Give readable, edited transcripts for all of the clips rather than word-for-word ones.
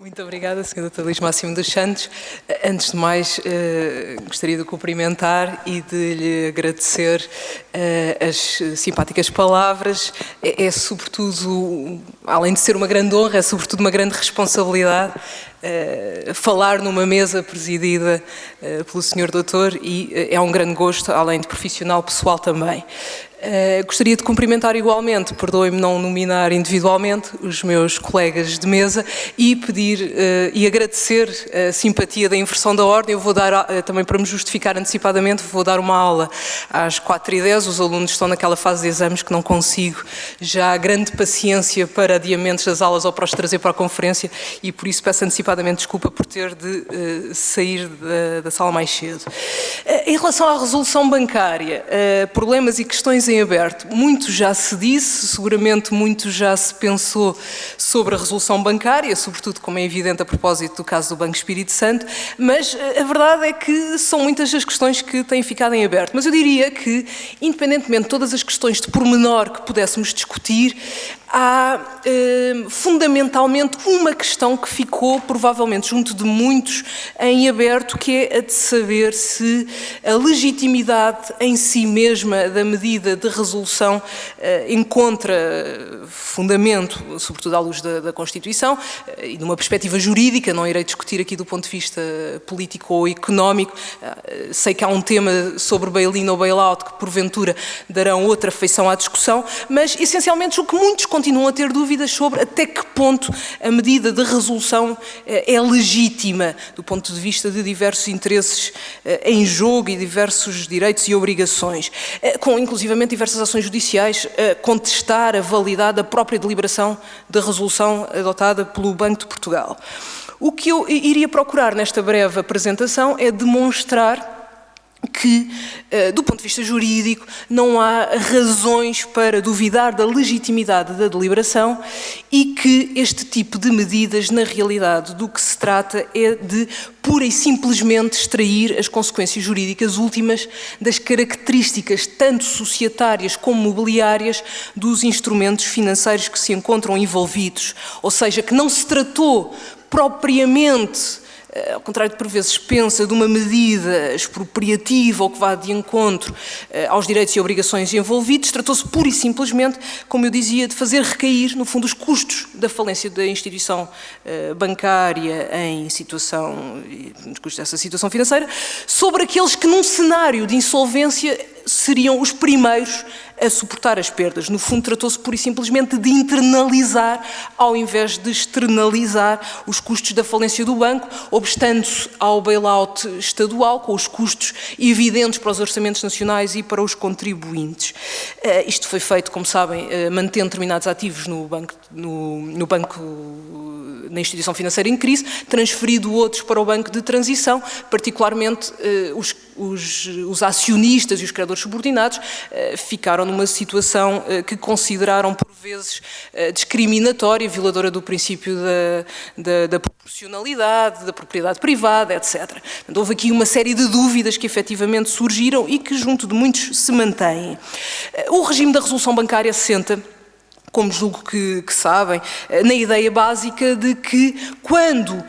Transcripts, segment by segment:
Muito obrigada, Sr. Dr. Luís Máximo dos Santos. Antes de mais, gostaria de cumprimentar e de lhe agradecer as simpáticas palavras. É sobretudo, além de ser uma grande honra, é sobretudo uma grande responsabilidade falar numa mesa presidida pelo Sr. Doutor e é um grande gosto, além de profissional, pessoal também. Gostaria de cumprimentar igualmente, perdoem-me não nominar individualmente, os meus colegas de mesa e pedir e agradecer a simpatia da inversão da ordem. Eu vou dar, também para me justificar antecipadamente, vou dar uma aula às 4h10, os alunos estão naquela fase de exames que não consigo, já há grande paciência para adiamentos das aulas ou para os trazer para a conferência e por isso peço antecipadamente desculpa por ter de sair da sala mais cedo. Em relação à resolução bancária, problemas e questões em aberto, muito já se disse, seguramente muito já se pensou sobre a resolução bancária, sobretudo, como é evidente, a propósito do caso do Banco Espírito Santo, mas a verdade é que são muitas as questões que têm ficado em aberto. Mas eu diria que, independentemente de todas as questões de pormenor que pudéssemos discutir, há fundamentalmente uma questão que ficou, provavelmente, junto de muitos em aberto, que é a de saber se a legitimidade em si mesma da medida de resolução encontra fundamento, sobretudo à luz da Constituição, e de uma perspectiva jurídica, não irei discutir aqui do ponto de vista político ou económico, sei que há um tema sobre bail-in ou bail-out que, porventura, darão outra feição à discussão, mas, essencialmente, o que muitos continuam a ter dúvidas sobre até que ponto a medida de resolução é legítima do ponto de vista de diversos interesses em jogo e diversos direitos e obrigações, com inclusivamente diversas ações judiciais a contestar a validade da própria deliberação da resolução adotada pelo Banco de Portugal. O que eu iria procurar nesta breve apresentação é demonstrar que, do ponto de vista jurídico, não há razões para duvidar da legitimidade da deliberação e que este tipo de medidas, na realidade, do que se trata é de pura e simplesmente extrair as consequências jurídicas últimas das características tanto societárias como mobiliárias dos instrumentos financeiros que se encontram envolvidos. Ou seja, que não se tratou propriamente, ao contrário de por vezes pensa, de uma medida expropriativa ou que vá de encontro aos direitos e obrigações envolvidos, tratou-se pura e simplesmente, como eu dizia, de fazer recair, no fundo, os custos da falência da instituição bancária em situação, os custos dessa situação financeira, sobre aqueles que num cenário de insolvência seriam os primeiros a suportar as perdas. No fundo, tratou-se pura e simplesmente de internalizar, ao invés de externalizar, os custos da falência do banco, obstando-se ao bail-out estadual, com os custos evidentes para os orçamentos nacionais e para os contribuintes. Isto foi feito, como sabem, mantendo determinados ativos no banco, na instituição financeira em crise, transferido outros para o banco de transição, particularmente os acionistas e os credores subordinados ficaram numa situação que consideraram por vezes discriminatória, violadora do princípio da proporcionalidade, da propriedade privada, etc. Portanto, houve aqui uma série de dúvidas que efetivamente surgiram e que junto de muitos se mantêm. O regime da resolução bancária assenta, como julgo que sabem, na ideia básica de que quando,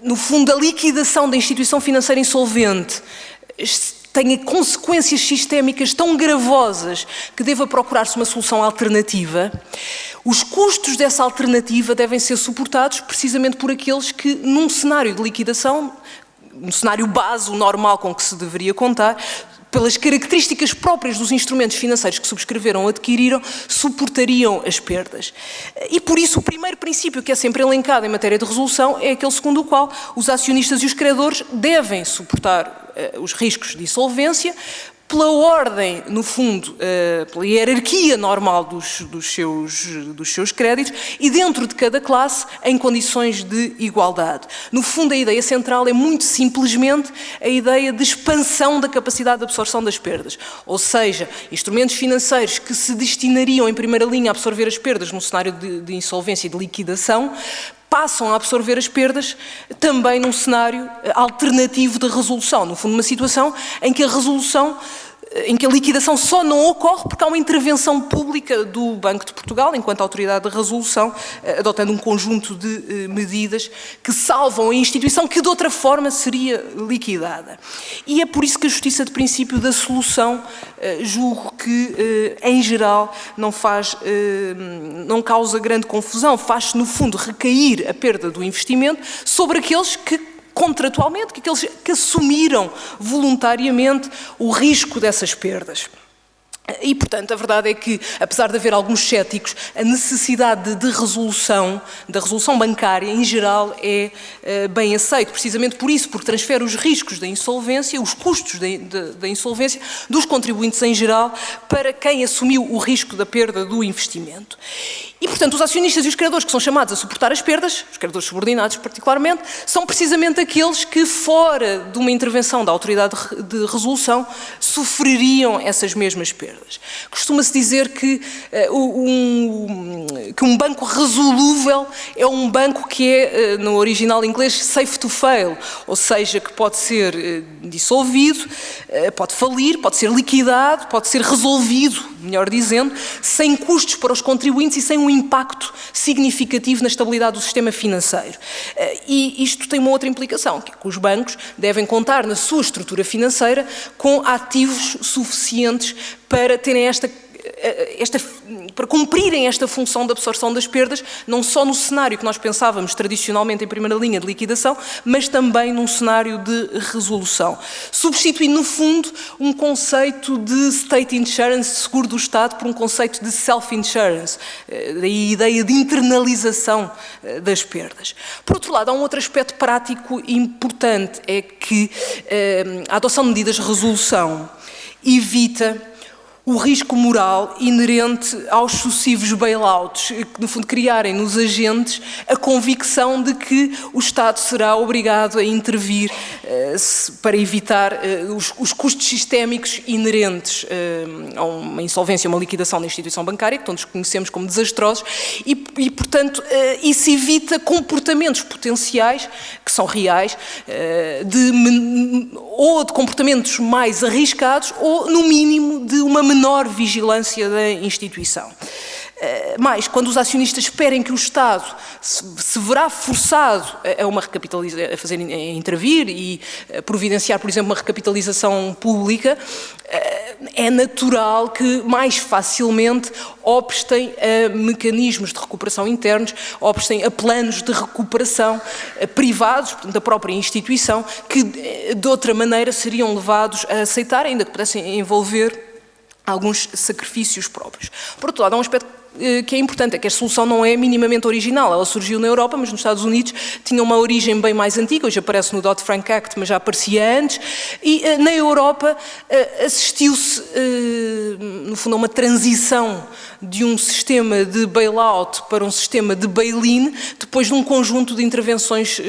no fundo, a liquidação da instituição financeira insolvente tenha consequências sistémicas tão gravosas que deva procurar-se uma solução alternativa, os custos dessa alternativa devem ser suportados precisamente por aqueles que, num cenário de liquidação, no cenário base, o normal com que se deveria contar, pelas características próprias dos instrumentos financeiros que subscreveram ou adquiriram, suportariam as perdas. E por isso o primeiro princípio que é sempre elencado em matéria de resolução é aquele segundo o qual os acionistas e os credores devem suportar os riscos de insolvência pela ordem, no fundo, pela hierarquia normal dos seus créditos e dentro de cada classe em condições de igualdade. No fundo, a ideia central é muito simplesmente a ideia de expansão da capacidade de absorção das perdas. Ou seja, instrumentos financeiros que se destinariam em primeira linha a absorver as perdas num cenário de insolvência e de liquidação, passam a absorver as perdas também num cenário alternativo de resolução. No fundo, uma situação em que a resolução em que a liquidação só não ocorre porque há uma intervenção pública do Banco de Portugal, enquanto autoridade de resolução, adotando um conjunto de medidas que salvam a instituição que de outra forma seria liquidada. E é por isso que a justiça de princípio da solução, julgo que, em geral, não causa grande confusão, faz-se, no fundo, recair a perda do investimento sobre aqueles que contratualmente, que aqueles que assumiram voluntariamente o risco dessas perdas. E, portanto, a verdade é que, apesar de haver alguns céticos, a necessidade de resolução, da resolução bancária, em geral, é bem aceito. Precisamente por isso, porque transfere os riscos da insolvência, os custos da insolvência, dos contribuintes em geral, para quem assumiu o risco da perda do investimento. E, portanto, os acionistas e os credores que são chamados a suportar as perdas, os credores subordinados particularmente, são precisamente aqueles que, fora de uma intervenção da autoridade de resolução, sofreriam essas mesmas perdas. Costuma-se dizer que um banco resolúvel é um banco que é, no original inglês, safe to fail, ou seja, que pode ser dissolvido, pode falir, pode ser liquidado, pode ser resolvido, melhor dizendo, sem custos para os contribuintes e sem um impacto significativo na estabilidade do sistema financeiro. E isto tem uma outra implicação, que é que os bancos devem contar na sua estrutura financeira com ativos suficientes para terem para cumprirem esta função de absorção das perdas, não só no cenário que nós pensávamos tradicionalmente em primeira linha de liquidação, mas também num cenário de resolução. Substituindo, no fundo, um conceito de state insurance, seguro do Estado, por um conceito de self-insurance, daí a ideia de internalização das perdas. Por outro lado, há um outro aspecto prático importante, é que a adoção de medidas de resolução evita o risco moral inerente aos sucessivos bailouts, que no fundo criarem nos agentes a convicção de que o Estado será obrigado a intervir para evitar os custos sistémicos inerentes a uma insolvência, uma liquidação da instituição bancária, que todos conhecemos como desastrosos, e portanto, isso evita comportamentos potenciais, que são reais, ou de comportamentos mais arriscados, ou, no mínimo, de uma menor vigilância da instituição. Mas, quando os acionistas esperem que o Estado se verá forçado a intervir e providenciar, por exemplo, uma recapitalização pública, é natural que mais facilmente obstem a mecanismos de recuperação internos, obstem a planos de recuperação privados, portanto, da própria instituição, que de outra maneira seriam levados a aceitar, ainda que pudessem envolver alguns sacrifícios próprios. Por outro lado, há um aspecto que é importante, é que a solução não é minimamente original. Ela surgiu na Europa, mas nos Estados Unidos tinha uma origem bem mais antiga, hoje aparece no Dodd-Frank Act, mas já aparecia antes, e na Europa assistiu-se, no fundo, a uma transição de um sistema de bailout para um sistema de bail-in, depois de um conjunto de intervenções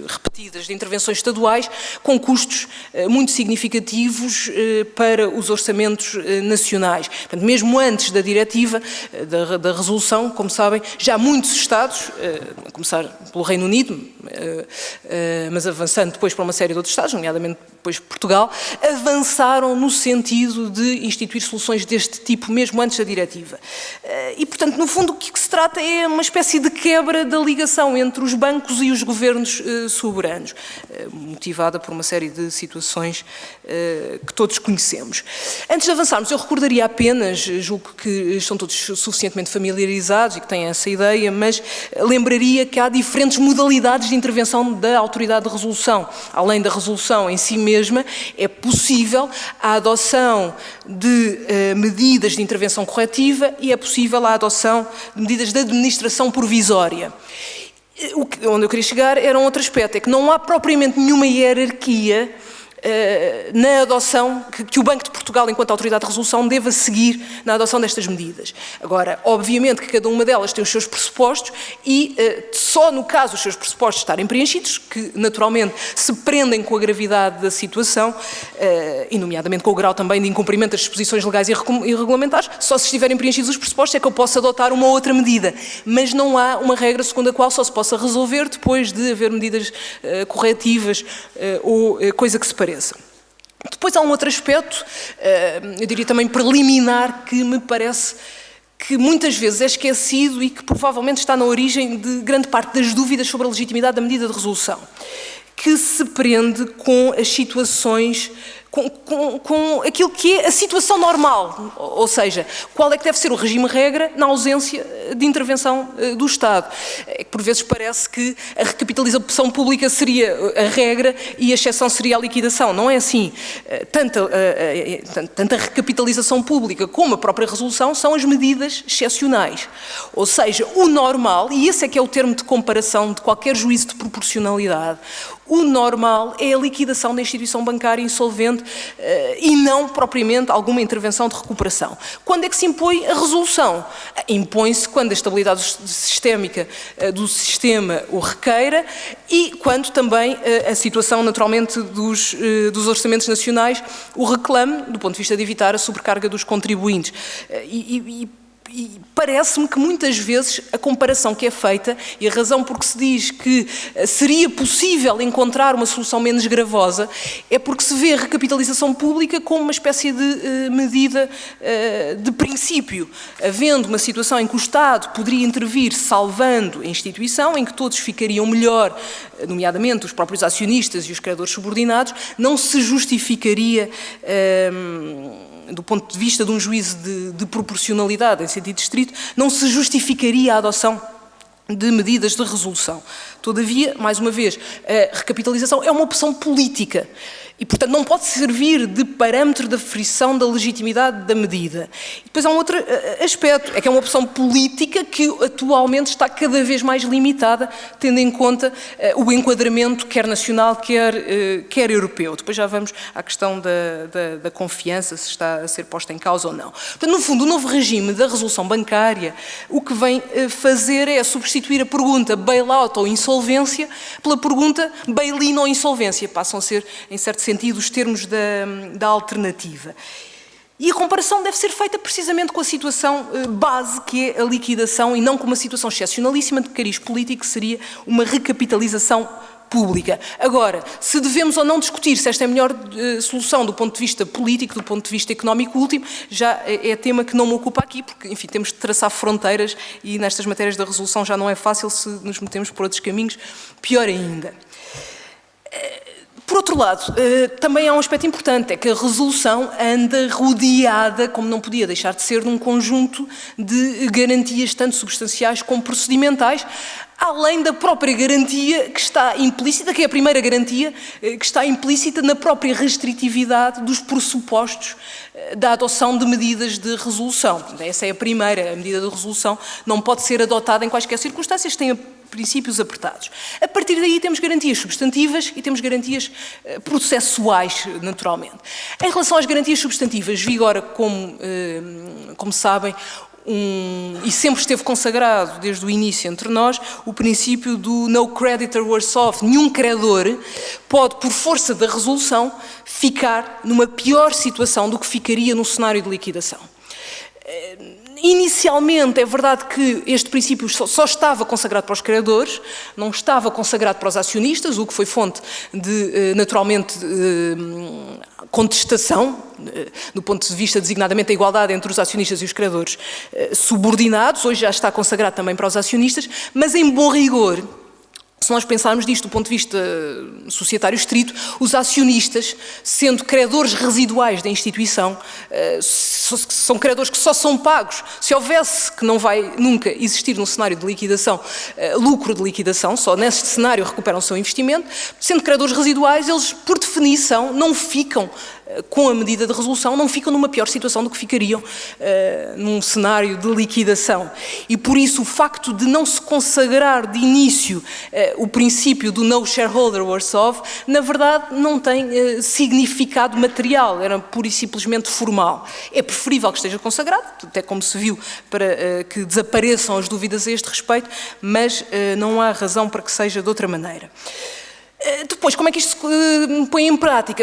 repetidas, de intervenções estaduais, com custos muito significativos para os orçamentos nacionais. Portanto, mesmo antes da diretiva, da resolução, como sabem, já muitos Estados, a começar pelo Reino Unido, mas avançando depois para uma série de outros Estados, nomeadamente depois Portugal, avançaram no sentido de instituir soluções deste tipo, mesmo antes da diretiva. E, portanto, no fundo, o que se trata é uma espécie de quebra da ligação entre os bancos e os governos soberanos, motivada por uma série de situações que todos conhecemos. Antes de avançarmos, eu recordaria apenas, julgo que estão todos suficientemente familiarizados e que têm essa ideia, mas lembraria que há diferentes modalidades de intervenção da autoridade de resolução. Além da resolução em si mesma, é possível a adoção de medidas de intervenção corretiva e é possível a adoção de medidas de administração provisória. Onde eu queria chegar era um outro aspecto, é que não há propriamente nenhuma hierarquia na adoção, que o Banco de Portugal, enquanto autoridade de resolução, deva seguir na adoção destas medidas. Agora, obviamente que cada uma delas tem os seus pressupostos e só no caso dos seus pressupostos estarem preenchidos, que naturalmente se prendem com a gravidade da situação, e nomeadamente com o grau também de incumprimento das disposições legais e regulamentares, só se estiverem preenchidos os pressupostos é que eu posso adotar uma outra medida. Mas não há uma regra segundo a qual só se possa resolver depois de haver medidas corretivas ou coisa que se pareça. Depois há um outro aspecto, eu diria também preliminar, que me parece que muitas vezes é esquecido e que provavelmente está na origem de grande parte das dúvidas sobre a legitimidade da medida de resolução, que se prende com as situações, com aquilo que é a situação normal, ou seja, qual é que deve ser o regime-regra na ausência de intervenção do Estado. É que por vezes parece que a recapitalização pública seria a regra e a exceção seria a liquidação. Não é assim. Tanto a recapitalização pública como a própria resolução são as medidas excepcionais. Ou seja, o normal, e esse é que é o termo de comparação de qualquer juízo de proporcionalidade, o normal é a liquidação da instituição bancária insolvente e não propriamente alguma intervenção de recuperação. Quando é que se impõe a resolução? Impõe-se quando a estabilidade sistémica do sistema o requeira e quando também a situação, naturalmente, dos orçamentos nacionais o reclame, do ponto de vista de evitar a sobrecarga dos contribuintes. E parece-me que muitas vezes a comparação que é feita, e a razão por que se diz que seria possível encontrar uma solução menos gravosa, é porque se vê a recapitalização pública como uma espécie de medida de princípio. Havendo uma situação em que o Estado poderia intervir salvando a instituição, em que todos ficariam melhor, nomeadamente os próprios acionistas e os credores subordinados, não se justificaria do ponto de vista de um juízo de proporcionalidade, em sentido estrito, não se justificaria a adoção de medidas de resolução. Todavia, mais uma vez, a recapitalização é uma opção política e, portanto, não pode servir de parâmetro da aferição da legitimidade da medida. E depois há um outro aspecto, é que é uma opção política que atualmente está cada vez mais limitada, tendo em conta o enquadramento quer nacional, quer europeu. Depois já vamos à questão da confiança, se está a ser posta em causa ou não. Portanto, no fundo, o novo regime da resolução bancária, o que vem fazer é substituir a pergunta bail-out ou insolvência pela pergunta bail-in ou insolvência. Passam a ser, em certo sentido, os termos da alternativa. E a comparação deve ser feita precisamente com a situação base, que é a liquidação, e não com uma situação excepcionalíssima de cariz político, que seria uma recapitalização pública. Agora, se devemos ou não discutir se esta é a melhor solução do ponto de vista político, do ponto de vista económico último, já é tema que não me ocupa aqui, porque, enfim, temos de traçar fronteiras e nestas matérias da resolução já não é fácil. Se nos metemos por outros caminhos, pior ainda. Por outro lado, também há um aspecto importante, é que a resolução anda rodeada, como não podia deixar de ser, de um conjunto de garantias tanto substanciais como procedimentais, além da própria garantia que está implícita, que é a primeira garantia, que está implícita na própria restritividade dos pressupostos da adoção de medidas de resolução. Essa é a primeira, a medida de resolução não pode ser adotada em quaisquer circunstâncias, tem princípios apertados. A partir daí temos garantias substantivas e temos garantias processuais, naturalmente. Em relação às garantias substantivas, vigora, como sabem, e sempre esteve consagrado desde o início entre nós, o princípio do no creditor worse off. Nenhum credor pode, por força da resolução, ficar numa pior situação do que ficaria num cenário de liquidação. Inicialmente, é verdade que este princípio só estava consagrado para os credores, não estava consagrado para os acionistas, o que foi fonte de, naturalmente, contestação, do ponto de vista designadamente da igualdade entre os acionistas e os credores subordinados. Hoje já está consagrado também para os acionistas, mas em bom rigor, se nós pensarmos disto do ponto de vista societário estrito, os acionistas, sendo credores residuais da instituição, são credores que só são pagos se houvesse, que não vai nunca existir num cenário de liquidação, lucro de liquidação, só nesse cenário recuperam o seu investimento. Sendo credores residuais, eles, por definição, não ficam com a medida de resolução, não ficam numa pior situação do que ficariam num cenário de liquidação. E por isso o facto de não se consagrar de início o princípio do no shareholder worse off, na verdade não tem significado material, era pura e simplesmente formal. É preferível que esteja consagrado, até como se viu, para que desapareçam as dúvidas a este respeito, mas não há razão para que seja de outra maneira. Depois, como é que isto se põe em prática?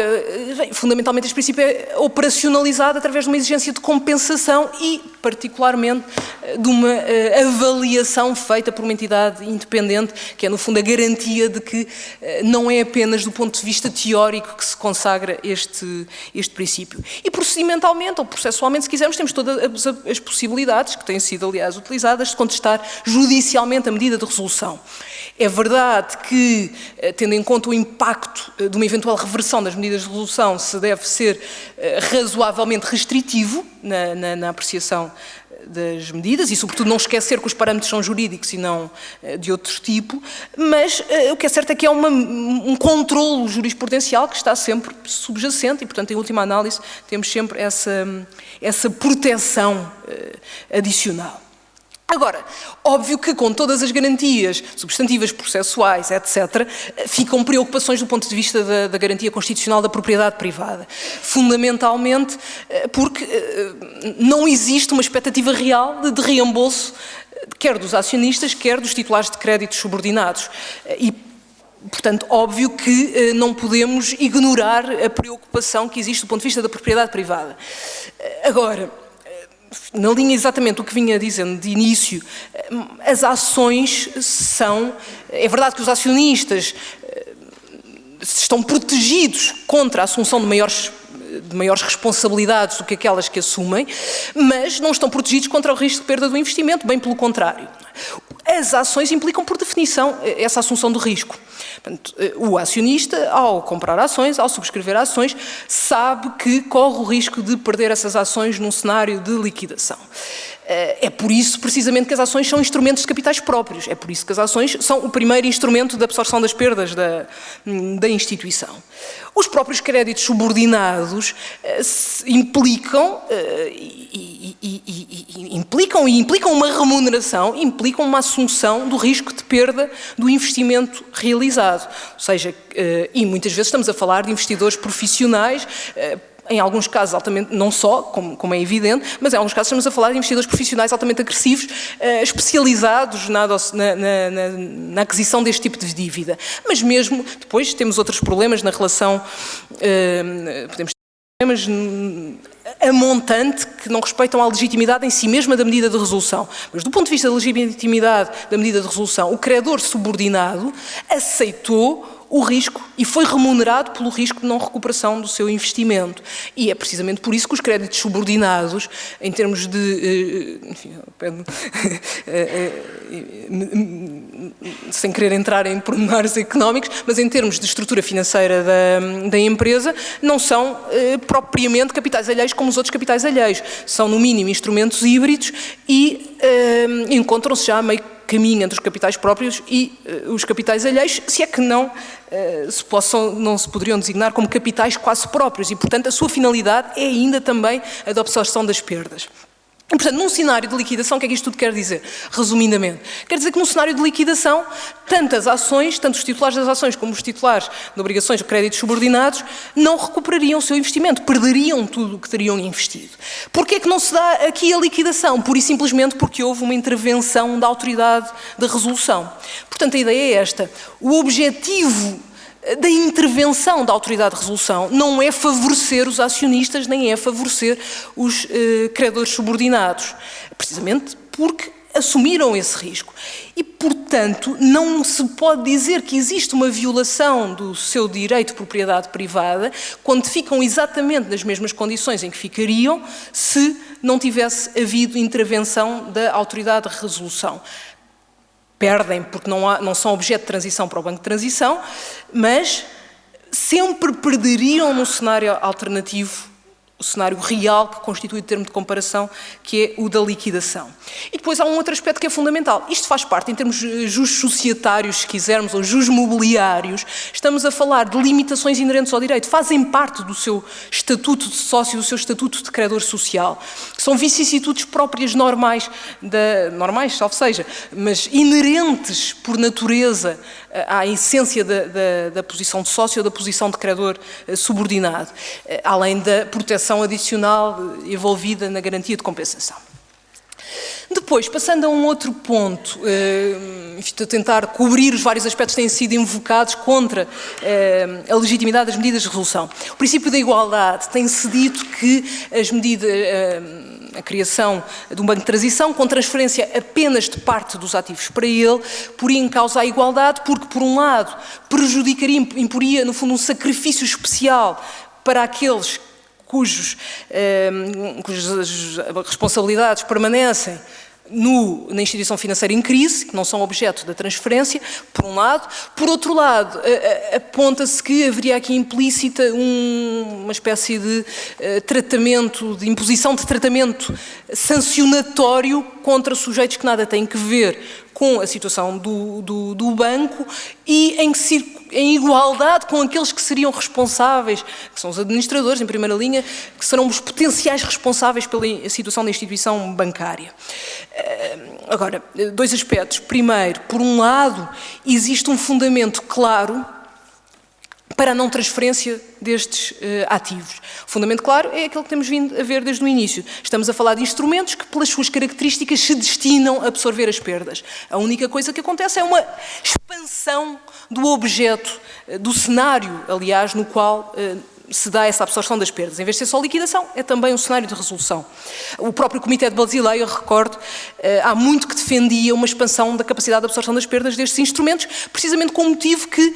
Bem, fundamentalmente este princípio é operacionalizado através de uma exigência de compensação e particularmente de uma avaliação feita por uma entidade independente, que é, no fundo, a garantia de que não é apenas do ponto de vista teórico que se consagra este princípio. E procedimentalmente, ou processualmente, se quisermos, temos todas as possibilidades, que têm sido, aliás, utilizadas, de contestar judicialmente a medida de resolução. É verdade que, tendo em conta o impacto de uma eventual reversão das medidas de resolução, se deve ser razoavelmente restritivo na apreciação das medidas e, sobretudo, não esquecer que os parâmetros são jurídicos e não de outro tipo, mas o que é certo é que é um controlo jurisprudencial que está sempre subjacente e, portanto, em última análise, temos sempre essa proteção adicional. Agora, óbvio que com todas as garantias substantivas, processuais, etc., ficam preocupações do ponto de vista da garantia constitucional da propriedade privada. Fundamentalmente porque não existe uma expectativa real de reembolso, quer dos acionistas, quer dos titulares de créditos subordinados. E, portanto, óbvio que não podemos ignorar a preocupação que existe do ponto de vista da propriedade privada. Agora, na linha exatamente do que vinha dizendo de início, as ações são... É verdade que os acionistas estão protegidos contra a assunção de maiores responsabilidades do que aquelas que assumem, mas não estão protegidos contra o risco de perda do investimento, bem pelo contrário. As ações implicam, por definição, essa assunção do risco. Portanto, o acionista, ao comprar ações, ao subscrever ações, sabe que corre o risco de perder essas ações num cenário de liquidação. É por isso, precisamente, que as ações são instrumentos de capitais próprios. É por isso que as ações são o primeiro instrumento de absorção das perdas da instituição. Os próprios créditos subordinados implicam uma remuneração, implicam uma assunção do risco de perda do investimento realizado. Ou seja, e muitas vezes estamos a falar de investidores profissionais, em alguns casos altamente, não só, como é evidente, mas em alguns casos estamos a falar de investidores profissionais altamente agressivos, especializados na aquisição deste tipo de dívida. Mas mesmo depois temos outros problemas na relação, podemos ter problemas a montante que não respeitam a legitimidade em si mesma da medida de resolução. Mas do ponto de vista da legitimidade da medida de resolução, o credor subordinado aceitou o risco e foi remunerado pelo risco de não recuperação do seu investimento. E é precisamente por isso que os créditos subordinados, em termos de... enfim, sem querer entrar em pormenores económicos, mas em termos de estrutura financeira da empresa, não são propriamente capitais alheios como os outros capitais alheios. São, no mínimo, instrumentos híbridos e encontram-se já meio caminho entre os capitais próprios e os capitais alheios, se é que não se poderiam designar como capitais quase próprios e, portanto, a sua finalidade é ainda também a da absorção das perdas. E, portanto, num cenário de liquidação, o que é que isto tudo quer dizer? Resumidamente, quer dizer que num cenário de liquidação, tanto os titulares das ações como os titulares de obrigações ou créditos subordinados não recuperariam o seu investimento, perderiam tudo o que teriam investido. Porquê é que não se dá aqui a liquidação? Pura e simplesmente porque houve uma intervenção da autoridade de resolução. Portanto, a ideia é esta. O objetivo da intervenção da autoridade de resolução não é favorecer os acionistas, nem é favorecer os credores subordinados, precisamente porque assumiram esse risco. E, portanto, não se pode dizer que existe uma violação do seu direito de propriedade privada quando ficam exatamente nas mesmas condições em que ficariam se não tivesse havido intervenção da autoridade de resolução. Perdem porque não são objeto de transição para o banco de transição, mas sempre perderiam no cenário alternativo, o cenário real que constitui o termo de comparação, que é o da liquidação. E depois há um outro aspecto que é fundamental. Isto faz parte, em termos de jus societários, se quisermos, ou jus mobiliários, estamos a falar de limitações inerentes ao direito, fazem parte do seu estatuto de sócio, do seu estatuto de credor social. São vicissitudes próprias normais, salvo seja, mas inerentes por natureza à essência da posição de sócio ou da posição de credor subordinado, além da proteção adicional envolvida na garantia de compensação. Depois, passando a um outro ponto, a tentar cobrir os vários aspectos que têm sido invocados contra a legitimidade das medidas de resolução. O princípio da igualdade, tem-se dito que as medidas, a criação de um banco de transição com transferência apenas de parte dos ativos para ele, poria em causa a igualdade porque, por um lado, prejudicaria, imporia, no fundo, um sacrifício especial para aqueles cujas responsabilidades permanecem na instituição financeira em crise, que não são objeto da transferência, por um lado. Por outro lado, aponta-se que haveria aqui implícita uma espécie de tratamento, de imposição de tratamento sancionatório contra sujeitos que nada têm que ver com a situação do banco e em igualdade com aqueles que seriam responsáveis, que são os administradores, em primeira linha, que serão os potenciais responsáveis pela situação da instituição bancária. Agora, dois aspectos. Primeiro, por um lado, existe um fundamento claro para a não transferência destes ativos. O fundamento claro é aquele que temos vindo a ver desde o início. Estamos a falar de instrumentos que, pelas suas características, se destinam a absorver as perdas. A única coisa que acontece é uma expansão do objeto, do cenário, aliás, no qual se dá essa absorção das perdas. Em vez de ser só liquidação, é também um cenário de resolução. O próprio Comitê de Basileia, eu recordo, há muito que defendia uma expansão da capacidade de absorção das perdas destes instrumentos, precisamente com o motivo que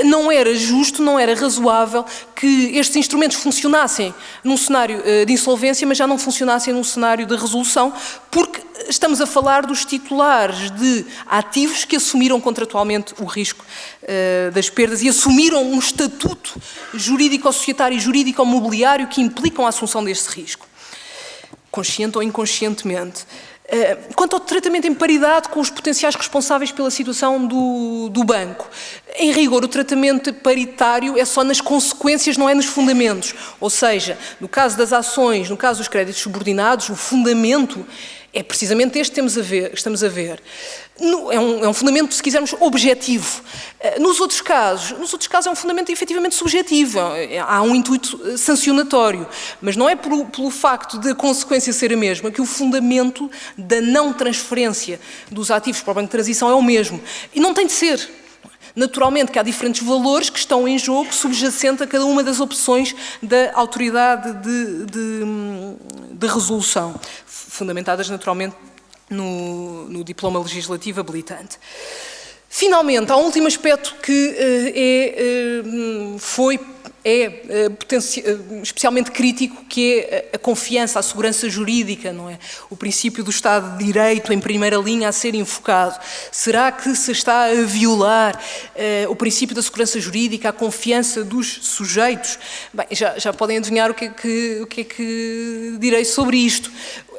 não era justo, não era razoável que estes instrumentos funcionassem num cenário de insolvência, mas já não funcionassem num cenário de resolução, porque estamos a falar dos titulares de ativos que assumiram contratualmente o risco das perdas e assumiram um estatuto jurídico-societário e jurídico-mobiliário que implicam a assunção deste risco, consciente ou inconscientemente. Quanto ao tratamento em paridade com os potenciais responsáveis pela situação do banco, em rigor, o tratamento paritário é só nas consequências, não é nos fundamentos. Ou seja, no caso das ações, no caso dos créditos subordinados, o fundamento é precisamente este que estamos a ver. É um fundamento, se quisermos, objetivo. Nos outros casos é um fundamento efetivamente subjetivo. Há um intuito sancionatório. Mas não é pelo facto de a consequência ser a mesma que o fundamento da não transferência dos ativos para o banco de transição é o mesmo. E não tem de ser. Naturalmente que há diferentes valores que estão em jogo subjacente a cada uma das opções da autoridade de resolução, fundamentadas naturalmente no diploma legislativo habilitante. Finalmente, há um último aspecto que é especialmente crítico, que é a confiança, a segurança jurídica, não é? O princípio do Estado de Direito em primeira linha a ser invocado. Será que se está a violar o princípio da segurança jurídica, a confiança dos sujeitos? Bem, já podem adivinhar o que é que direi sobre isto.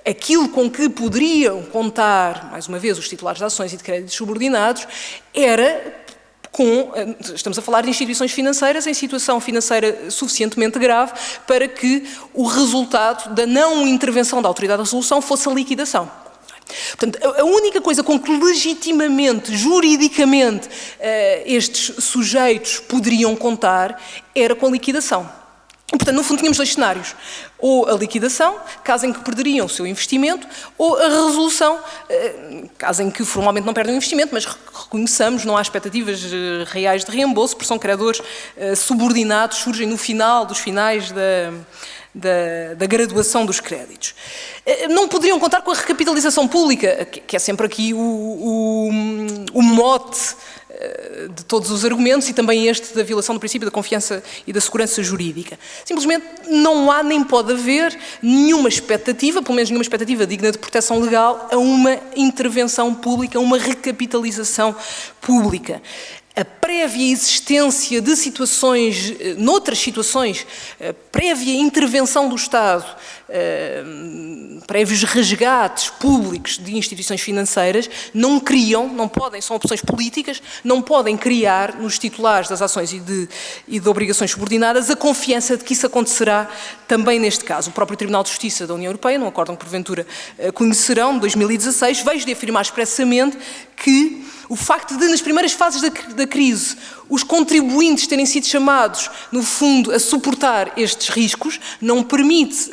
Aquilo com que poderiam contar, mais uma vez, os titulares de ações e de créditos subordinados, estamos a falar de instituições financeiras em situação financeira suficientemente grave para que o resultado da não intervenção da autoridade de resolução fosse a liquidação. Portanto, a única coisa com que legitimamente, juridicamente, estes sujeitos poderiam contar era com a liquidação. E, portanto, no fundo, tínhamos dois cenários. Ou a liquidação, caso em que perderiam o seu investimento, ou a resolução, caso em que formalmente não perdem o investimento, mas reconheçamos, não há expectativas reais de reembolso, porque são credores subordinados, surgem no final dos finais da graduação dos créditos. Não poderiam contar com a recapitalização pública, que é sempre aqui o mote de todos os argumentos, e também este da violação do princípio da confiança e da segurança jurídica. Simplesmente não há nem pode haver nenhuma expectativa, pelo menos nenhuma expectativa digna de proteção legal, a uma intervenção pública, a uma recapitalização pública. A prévia existência de situações, noutras situações, prévia intervenção do Estado, prévios resgates públicos de instituições financeiras, não podem, são opções políticas, não podem criar nos titulares das ações e de obrigações subordinadas a confiança de que isso acontecerá também neste caso. O próprio Tribunal de Justiça da União Europeia, num acórdão que porventura conhecerão, de 2016, veio de afirmar expressamente que o facto de, nas primeiras fases da crise, preciso os contribuintes terem sido chamados, no fundo, a suportar estes riscos, não permite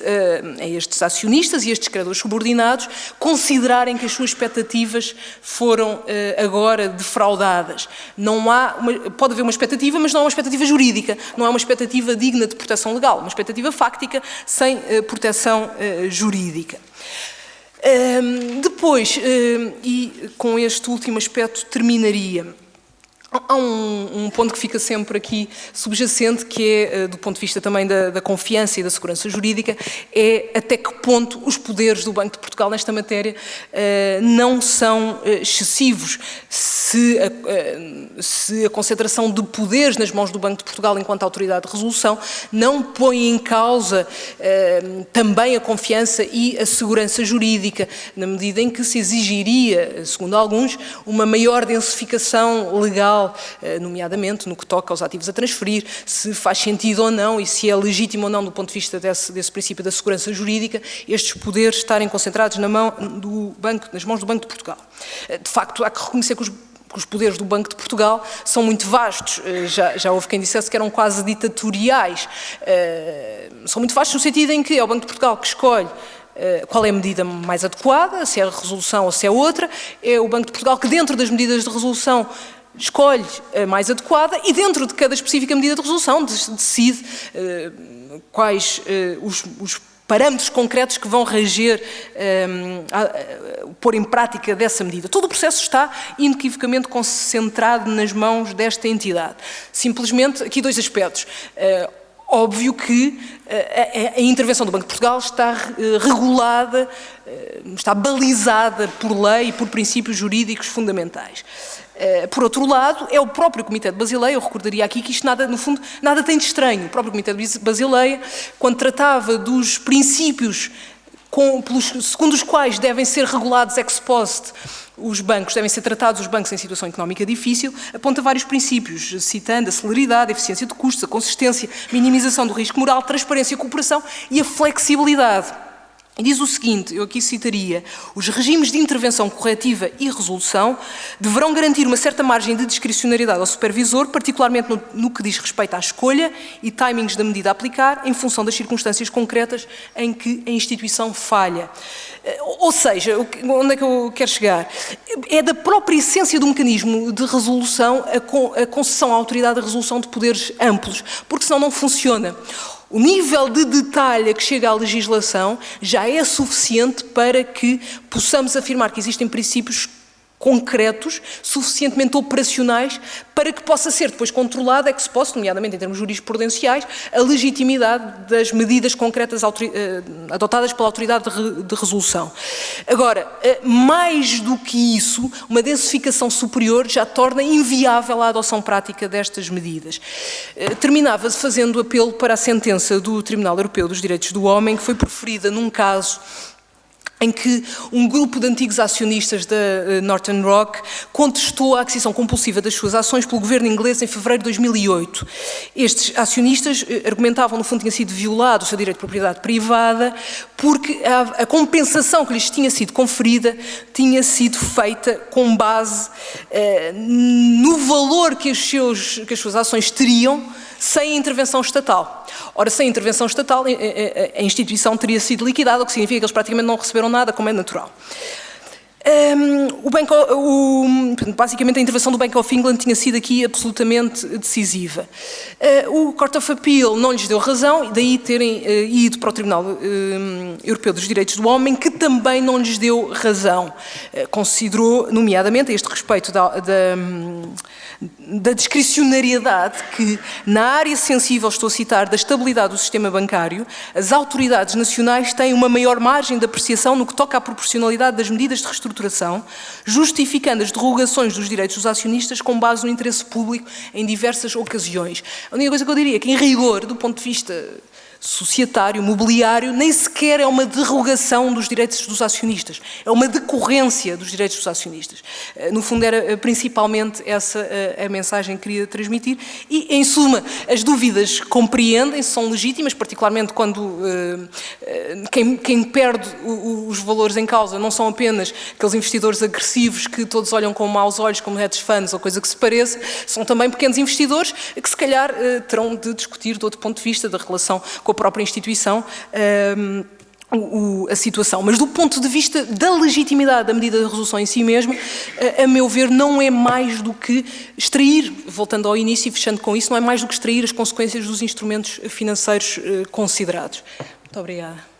a estes acionistas e estes credores subordinados considerarem que as suas expectativas foram agora defraudadas. Pode haver uma expectativa, mas não é uma expectativa jurídica, não é uma expectativa digna de proteção legal, uma expectativa fáctica sem proteção jurídica. Depois, e com este último aspecto terminaria, há um ponto que fica sempre aqui subjacente, que é, do ponto de vista também da confiança e da segurança jurídica, é até que ponto os poderes do Banco de Portugal nesta matéria não são excessivos. Se a concentração de poderes nas mãos do Banco de Portugal enquanto autoridade de resolução não põe em causa também a confiança e a segurança jurídica, na medida em que se exigiria, segundo alguns, uma maior densificação legal, nomeadamente no que toca aos ativos a transferir, se faz sentido ou não e se é legítimo ou não do ponto de vista desse princípio da segurança jurídica, estes poderes estarem concentrados nas mãos do Banco de Portugal. De facto, há que reconhecer que os poderes do Banco de Portugal são muito vastos, já houve quem dissesse que eram quase ditatoriais. São muito vastos no sentido em que é o Banco de Portugal que escolhe qual é a medida mais adequada, se é a resolução ou se é outra, é o Banco de Portugal que dentro das medidas de resolução escolhe a mais adequada e dentro de cada específica medida de resolução decide quais os parâmetros concretos que vão reger, pôr em prática dessa medida. Todo o processo está inequivocamente concentrado nas mãos desta entidade. Simplesmente, aqui dois aspectos. Óbvio que a intervenção do Banco de Portugal está regulada, está balizada por lei e por princípios jurídicos fundamentais. Por outro lado, é o próprio Comitê de Basileia, eu recordaria aqui que isto no fundo, nada tem de estranho. O próprio Comitê de Basileia, quando tratava dos princípios segundo os quais devem ser regulados ex post os bancos, devem ser tratados os bancos em situação económica difícil, aponta vários princípios, citando a celeridade, a eficiência de custos, a consistência, minimização do risco moral, transparência, cooperação e a flexibilidade. E diz o seguinte, eu aqui citaria: os regimes de intervenção corretiva e resolução deverão garantir uma certa margem de discricionariedade ao supervisor, particularmente no que diz respeito à escolha e timings da medida a aplicar, em função das circunstâncias concretas em que a instituição falha. Ou seja, onde é que eu quero chegar? É da própria essência do mecanismo de resolução a concessão à autoridade de resolução de poderes amplos, porque senão não funciona. O nível de detalhe a que chega a legislação já é suficiente para que possamos afirmar que existem princípios concretos, suficientemente operacionais, para que possa ser depois controlada, ex post, nomeadamente em termos jurisprudenciais, a legitimidade das medidas concretas adotadas pela autoridade de resolução. Agora, mais do que isso, uma densificação superior já torna inviável a adoção prática destas medidas. Terminava-se fazendo apelo para a sentença do Tribunal Europeu dos Direitos do Homem, que foi proferida num caso em que um grupo de antigos acionistas da Northern Rock contestou a aquisição compulsiva das suas ações pelo governo inglês em fevereiro de 2008. Estes acionistas argumentavam, no fundo, que tinha sido violado o seu direito de propriedade privada porque a compensação que lhes tinha sido conferida tinha sido feita com base no valor que as suas ações teriam sem a intervenção estatal. Ora, sem a intervenção estatal, a instituição teria sido liquidada, o que significa que eles praticamente não receberam nada, como é natural. Basicamente a intervenção do Bank of England tinha sido aqui absolutamente decisiva. O Court of Appeal não lhes deu razão, daí terem ido para o Tribunal Europeu dos Direitos do Homem, que também não lhes deu razão. Considerou, nomeadamente, a este respeito da discricionariedade, que na área sensível, estou a citar, da estabilidade do sistema bancário, as autoridades nacionais têm uma maior margem de apreciação no que toca à proporcionalidade das medidas de reestruturação, justificando as derrogações dos direitos dos acionistas com base no interesse público em diversas ocasiões. A única coisa que eu diria é que, em rigor, do ponto de vista societário, mobiliário, nem sequer é uma derrogação dos direitos dos acionistas, é uma decorrência dos direitos dos acionistas. No fundo, era principalmente essa a mensagem que queria transmitir e, em suma, as dúvidas compreendem-se, são legítimas, particularmente quando quem perde os valores em causa não são apenas aqueles investidores agressivos que todos olham com maus olhos, como hedge funds ou coisa que se pareça, são também pequenos investidores que, se calhar, terão de discutir de outro ponto de vista da relação com a própria instituição a situação. Mas do ponto de vista da legitimidade da medida de resolução em si mesma, a meu ver, não é mais do que extrair, voltando ao início e fechando com isso, não é mais do que extrair as consequências dos instrumentos financeiros considerados. Muito obrigada.